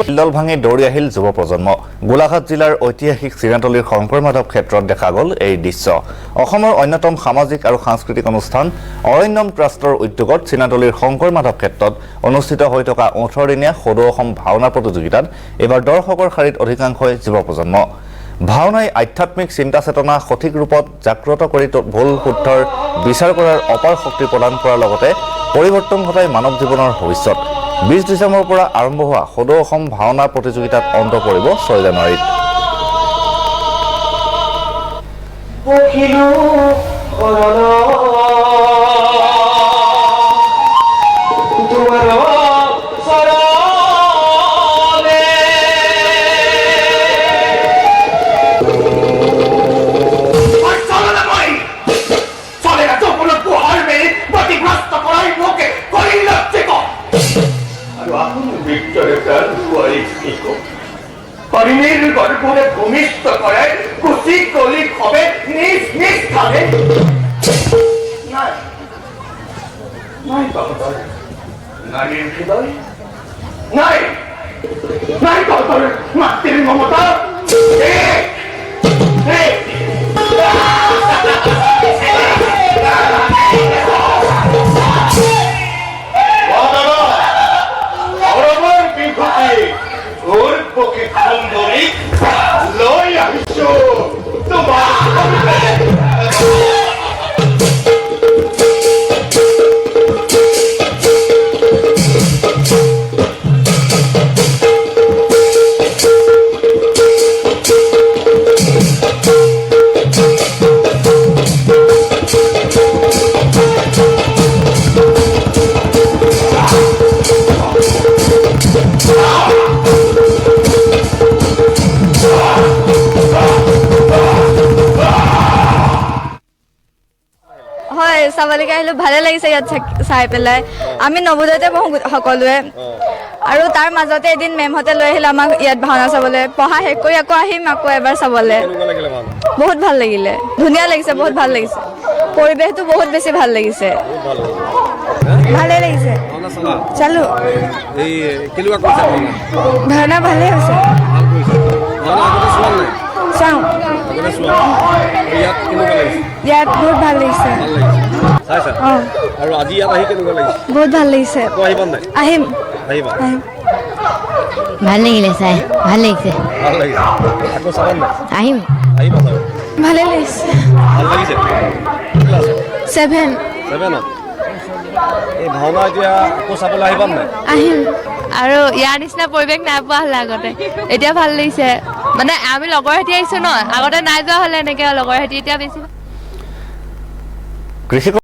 শিলডল ভাঙি দৌৰি আহিল যুৱ প্ৰজন্ম। গোলাঘাট জিলাৰ ঐতিহাসিক চিনাতলীৰ শংকৰ মাধৱ ক্ষেত্ৰত দেখা গ'ল এই দৃশ্য। অসমৰ অন্যতম সামাজিক আৰু সাংস্কৃতিক অনুষ্ঠান অৰণ্যম ট্ৰাষ্টৰ উদ্যোগত চিনাতলীৰ শংকৰ মাধৱ ক্ষেত্ৰত অনুষ্ঠিত হৈ থকা 18 দিনীয়া সদৌ অসম ভাওনা প্ৰতিযোগিতাত এইবাৰ দৰ্শকৰ শাৰীত অধিকাংশই যুৱ প্ৰজন্ম। ভাওনাই আধ্যাত্মিক চিন্তা চেতনা সঠিক ৰূপত জাগ্ৰত কৰি ভুল শুদ্ধৰ বিচাৰ কৰাৰ অপাৰ শক্তি প্ৰদান কৰাৰ লগতে পৰিৱৰ্তন ঘটাই মানৱ জীৱনৰ ভৱিষ্যত। 20 ডিচেম্বৰৰ পৰা আৰম্ভ হোৱা সদৌ অসম ভাওনা প্ৰতিযোগিতাত অন্ত পৰিব 6 জানুৱাৰীত। হরিণীর গর্ভে ভূমিষ্ঠ করে কুচি কলি হবে নিজ নিজ স্থানে নাই বাবা নারীর হৃদয় নাই নাই বাবার মাতৃর মমতা হয় চাবলৈকে আহিলোঁ, ভালে লাগিছে ইয়াত চাই পেলাই। আমি নৱোদয়তে পঢ়োঁ সকলোৱে, আৰু তাৰ মাজতে এদিন মেমহঁতে লৈ আহিলে আমাক ইয়াত ভাওনা চাবলৈ। পঢ়া শেষ কৰি আকৌ আহিম আকৌ এবাৰ চাবলৈ। বহুত ভাল লাগিলে, ধুনীয়া লাগিছে, বহুত ভাল লাগিছে। পৰিৱেশটো বহুত বেছি ভাল লাগিছে, ভালে লাগিছে। চালো ভাওনা ভালে হৈছে, চাওঁ ইয়াত বহুত ভাল লাগিছে। বহুত ভাল লাগিছে, আহিম। ভাল লাগিলে চাই, ভাল লাগিছে, আহিম। ভালে লাগিছে। 7 আহিম। আৰু ইয়াৰ নিচিনা পৰিৱেশ নাই পোৱা হ'লে আগতে, এতিয়া ভাল লাগিছে। মানে আমি লগৰ সৈতে আহিছোঁ ন, আগতে নাই যোৱা হ'লে এনেকৈ লগৰ সৈতে, এতিয়া বেছি